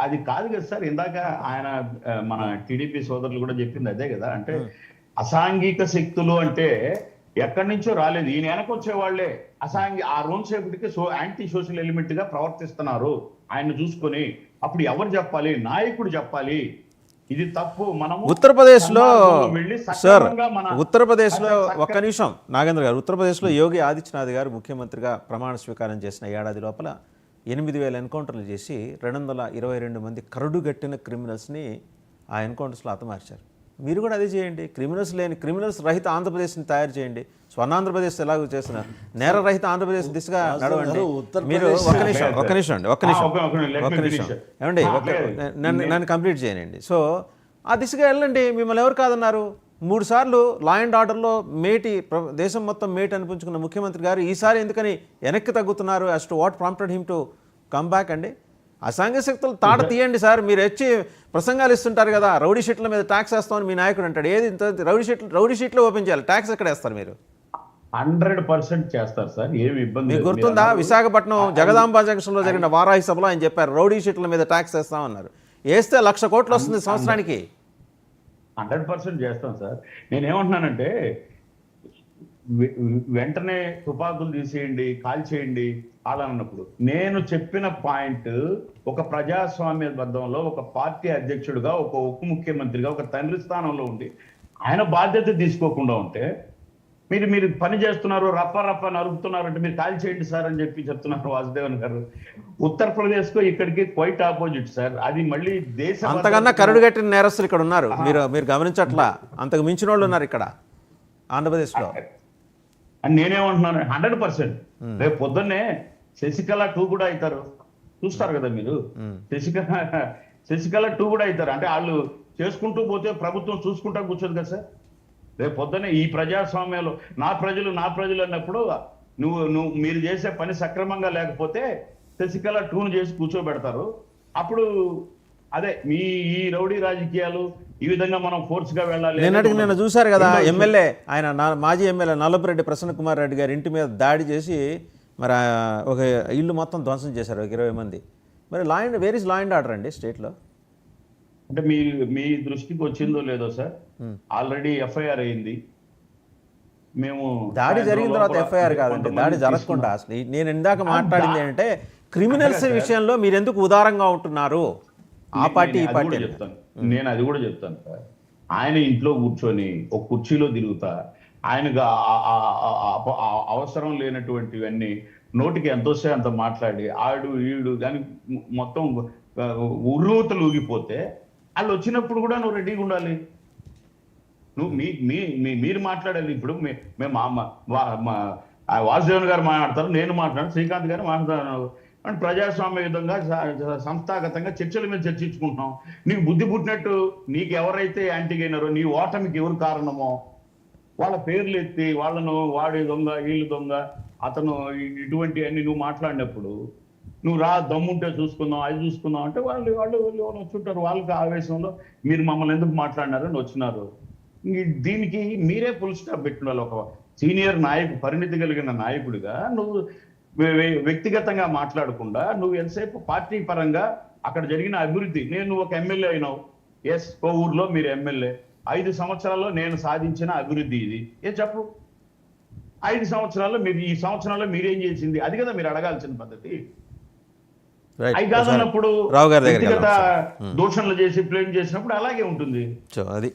అది కాదు కదా సార్. ఇందాక ఆయన మన టీడీపీ సోదరులు కూడా చెప్పింది అదే కదా. అంటే అసాంఘిక శక్తులు అంటే ఎక్కడి నుంచో రాలేదు, ఈయన వెనక వచ్చే వాళ్ళే ఆ రోన్ సేపటికి యాంటీ సోషల్ ఎలిమెంట్ గా ప్రవర్తిస్తున్నారు ఆయన చూసుకొని. అప్పుడు ఎవరు చెప్పాలి? నాయకుడు చెప్పాలి ఇది తప్పు. మనం ఉత్తరప్రదేశ్లో సార్, ఉత్తరప్రదేశ్లో ఒక్క నిమిషం నాగేంద్ర గారు, ఉత్తరప్రదేశ్లో యోగి ఆదిత్యనాథ్ గారు ముఖ్యమంత్రిగా ప్రమాణ స్వీకారం చేసిన ఏడాది లోపల 8,000 ఎన్కౌంటర్లు చేసి 222 మంది కరడుగట్టిన క్రిమినల్స్ని ఆ ఎన్కౌంటర్స్లో హతమార్చారు. మీరు కూడా అదే చేయండి. క్రిమినల్స్ రహిత ఆంధ్రప్రదేశ్ని తయారు చేయండి. స్వర్ణాంధ్రప్రదేశ్ ఎలాగో చేసిన నేర రహిత ఆంధ్రప్రదేశ్ దిశగా నడవండి. మీరు ఒక్క నిమిషం ఏమండి, నన్ను కంప్లీట్ చేయనండి. సో ఆ దిశగా వెళ్ళండి. మిమ్మల్ని ఎవరు కాదన్నారు? 3 సార్లు లా అండ్ ఆర్డర్లో దేశం మొత్తం మేటి అనిపించుకున్న ముఖ్యమంత్రి గారు ఈసారి ఎందుకని వెనక్కి తగ్గుతున్నారు? As to what prompted him to come back అండి? అసాంఘిక శక్తులు తాట తీయండి సార్. మీరు వచ్చి ప్రసంగాలు ఇస్తుంటారు కదా, రౌడీ షీట్ల మీద ట్యాక్స్ వేస్తామని మీ నాయకుడు అంటాడు. ఏది రౌడీ షీట్లు ఓపెన్ చేయాలి, ట్యాక్స్ ఎక్కడ వేస్తారు మీరు? 100% చేస్తారు సార్, ఏమి ఇబ్బంది. మీకు గుర్తుందా, విశాఖపట్నం జగదాంబ జంక్షన్లో జరిగిన వారాహి సభలో ఆయన చెప్పారు రౌడీ షీట్ల మీద ట్యాక్స్ వేస్తామన్నారు. వేస్తే 1,00,000 కోట్లు వస్తుంది సంవత్సరానికి. 100% చేస్తాం సార్. నేనేమంటున్నానంటే వెంటనే తుపాకులు తీసేయండి, కాల్చేయండి అలా అన్నప్పుడు నేను చెప్పిన పాయింట్, ఒక ప్రజాస్వామ్య బద్ధంలో ఒక పార్టీ అధ్యక్షుడిగా, ఒక ఉప ముఖ్యమంత్రిగా, ఒక తండ్రి స్థానంలో ఉండి ఆయన బాధ్యత తీసుకోకుండా ఉంటే మీరు పని చేస్తున్నారు, రప్ప నరుకుతున్నారు అంటే మీరు కాల్ చేయండి సార్ అని చెప్తున్నారు వాసుదేవన్ గారు. ఉత్తరప్రదేశ్కు ఇక్కడికి క్వైట్ ఆపోజిట్ సార్. అది మళ్ళీ దేశం అంతకన్నా కరడుగట్టిన నేరస్తులు ఇక్కడ ఉన్నారు. మీరు గమనించట్లా? అంతకు మించిన వాళ్ళు ఉన్నారు ఇక్కడ ఆంధ్రప్రదేశ్లో. అని నేనేమంటున్నాను, 100%. రేపు పొద్దున్నే శశికళ 2 కూడా అవుతారు, చూస్తారు కదా మీరు. శశికళ 2 కూడా అవుతారు. అంటే వాళ్ళు చేసుకుంటూ పోతే ప్రభుత్వం చూసుకుంటా కూర్చోదు కదా సార్. రేపు పొద్దున్నే ఈ ప్రజాస్వామ్యంలో నా ప్రజలు అన్నప్పుడు మీరు చేసే పని సక్రమంగా లేకపోతే శశికళ 2ను చేసి కూర్చోబెడతారు. అప్పుడు అదే మీ ఈ రౌడీ రాజకీయాలు ఈ విధంగా మనం ఫోర్స్ గా వెళ్ళాలి. నిన్న చూశారు కదా, ఎమ్మెల్యే ఆయన మాజీ ఎమ్మెల్యే నల్లపురెడ్డి ప్రసన్న కుమార్ రెడ్డి గారి ఇంటి మీద దాడి చేసి మరి ఒక ఇల్లు మొత్తం ధ్వంసం చేశారు, 20 మంది. మరి where is law and order అండి స్టేట్లో? అంటే మీ దృష్టికి వచ్చిందో లేదో సార్, ఆల్రెడీ ఎఫ్ఐఆర్ అయింది. మేము దాడి జరిగిన తర్వాత ఎఫ్ఐఆర్ కాదండి, దాడి జరగకుండా. అసలు నేను ఇందాక మాట్లాడింది ఏంటంటే క్రిమినల్స్ విషయంలో మీరు ఎందుకు ఉదారంగా ఉంటున్నారు? ఆ పార్టీ ఈ పార్టీ చెప్తాను. నేను అది కూడా చెప్తాను సార్. ఆయన ఇంట్లో కూర్చొని ఒక కుర్చీలో తిరుగుతా ఆయనకు అవసరం లేనటువంటివన్నీ నోటికి ఎంతోసే అంత మాట్లాడి ఆడు ఈడు కానీ మొత్తం ఉర్రూతలు ఊగిపోతే వాళ్ళు వచ్చినప్పుడు కూడా నువ్వు రెడీగా ఉండాలి. నువ్వు మీరు మాట్లాడాలి. ఇప్పుడు మేము వాసుదేవన్ గారు మాట్లాడతారు, నేను మాట్లాడు, శ్రీకాంత్ గారు మాట్లాడుతున్నారు. అండ్ ప్రజాస్వామ్య విధంగా సంస్థాగతంగా చర్చల మీద చర్చించుకుంటున్నాం. నీకు బుద్ధి పుట్టినట్టు నీకు ఎవరైతే యాంటీగైనారో, నీ ఓటమికి ఎవరు కారణమో వాళ్ళ పేర్లు ఎత్తి వాళ్ళను వాడి దొంగ, వీళ్ళు దొంగ, అతను ఇటువంటి అన్ని నువ్వు మాట్లాడినప్పుడు నువ్వు దమ్ముంటే చూసుకుందాం, అది చూసుకుందాం అంటే వాళ్ళు వచ్చుంటారు. వాళ్ళకి ఆవేశంలో మీరు మమ్మల్ని ఎందుకు మాట్లాడినారని వచ్చినారు. దీనికి మీరే ఫుల్ స్టాప్ పెట్టుకోవాలి. ఒక సీనియర్ పరిణితి కలిగిన నాయకుడిగా నువ్వు వ్యక్తిగతంగా మాట్లాడకుండా నువ్వు ఎంతసేపు పార్టీ పరంగా అక్కడ జరిగిన అభివృద్ధి, నేను ఒక ఎమ్మెల్యే అయినావు, ఎస్ ఊర్లో మీరు ఎమ్మెల్యే, 5 సంవత్సరాల్లో నేను సాధించిన అభివృద్ధి ఇది చెప్పు. 5 సంవత్సరాల్లో ఈ సంవత్సరాల్లో మీరేం చేసింది, అది కదా మీరు అడగాల్సిన పద్ధతి. అవి కాదన్నప్పుడు వ్యక్తిగత దూషణలు చేసి ప్లేమ్ చేసినప్పుడు అలాగే ఉంటుంది. అది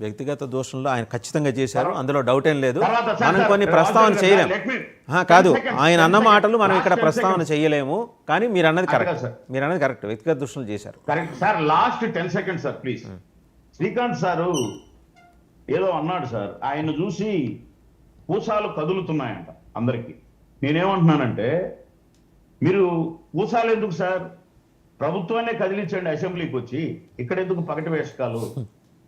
వ్యక్తిగత దోషంలో ఆయన ఖచ్చితంగా చేశారు, అందులో డౌట్ ఏం లేదు. మనం కొన్ని ప్రస్తావన చేయలేము కాదు, ఆయన అన్న మాటలు మనం ఇక్కడ ప్రస్తావన చేయలేము. కానీ మీరు అన్నది కరెక్ట్, వ్యక్తిగత దోషాలు చేశారు. Correct sir. Last 10 seconds sir please. Srikanth sir ఏదో అన్నాడు సార్, ఆయన చూసి పూసాలు కదులుతున్నాయంట అందరికీ. నేనేమంటున్నానంటే మీరు పూసాలు ఎందుకు సార్, ప్రభుత్వాన్ని కదిలించండి అసెంబ్లీకి వచ్చి. ఇక్కడ ఎందుకు పగటి వేషకాలు,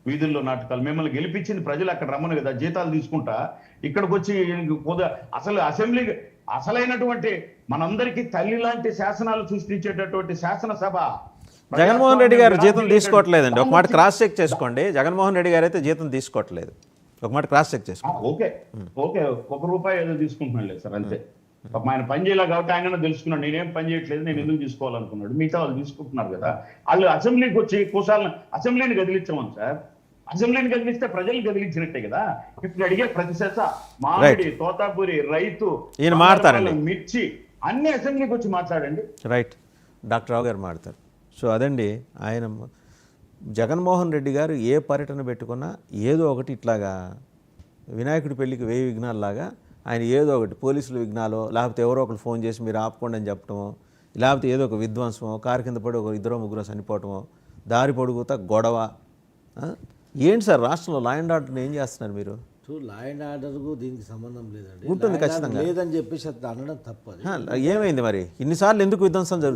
వీధుల్లో నాటకాలు? మిమ్మల్ని గెలిపించింది ప్రజలు, అక్కడ రమ్మను కదా, జీతాలు తీసుకుంటా ఇక్కడికి వచ్చి అసలు అసెంబ్లీ అసలైనటువంటి మనందరికీ తల్లి లాంటి శాసనాలు సృష్టించేటటువంటి శాసనసభ. జగన్మోహన్ రెడ్డి గారు జీతం తీసుకోవట్లేదండి, ఒక మాట క్రాస్ చెక్ చేసుకోండి. జగన్మోహన్ రెడ్డి గారు అయితే జీతం తీసుకోవట్లేదు, ఒక మాట క్రాస్ చెక్ చేసుకోండి. ఓకే 1 రూపాయి ఏదో తీసుకుంటున్నాను లేదు సార్, అంతే. పాపం ఆయన పని చేయలే కాబట్టి ఆయన తెలుసుకున్నాడు, నేనేం పని చేయట్లేదు, నేను ఎందుకు తీసుకోవాలనుకున్నాడు. మిగతా వాళ్ళు తీసుకుంటున్నారు కదా. వాళ్ళు అసెంబ్లీకి వచ్చి కుశాలను అసెంబ్లీని కదిలించమని సార్, అసెంబ్లీని కదిలిస్తే ప్రజలు కదిలించినట్టే కదా. ఇప్పుడు అడిగే ప్రతి సెస మామిడి, తోతాపూరి, రైతు, ఈయన మాట్లాడతారండి, మిర్చి అన్ని అసెంబ్లీకి వచ్చి మాట్లాడండి. రైట్, డాక్టర్ రావు గారు మాట్లాడతారు. సో అదండి, ఆయన జగన్మోహన్ రెడ్డి గారు ఏ పర్యటన పెట్టుకున్నా ఏదో ఒకటి ఇట్లాగా వినాయకుడి పెళ్లికి 1000 విఘ్నాలలాగా ఆయన ఏదో ఒకటి పోలీసుల విఘ్నాలో, లేకపోతే ఎవరో ఒకరు ఫోన్ చేసి మీరు ఆపుకోండి అని చెప్పటమో, లేకపోతే ఏదో ఒక విధ్వంసమో, కారు కింద పడి ఒక 2-3 చనిపోవటమో, దారి పొడుగుతా గొడవ. ఏంటి సార్ రాష్ట్రంలో లా అండ్ ఆర్డర్ని ఏం చేస్తున్నారు మీరు? లా అండ్ ఆర్డర్కు దీనికి సంబంధం లేదండి. ఉంటుంది ఖచ్చితంగా, లేదని చెప్పేసి అనడం తప్పదు. ఏమైంది మరి ఇన్నిసార్లు ఎందుకు విధ్వంసం జరుగుతుంది?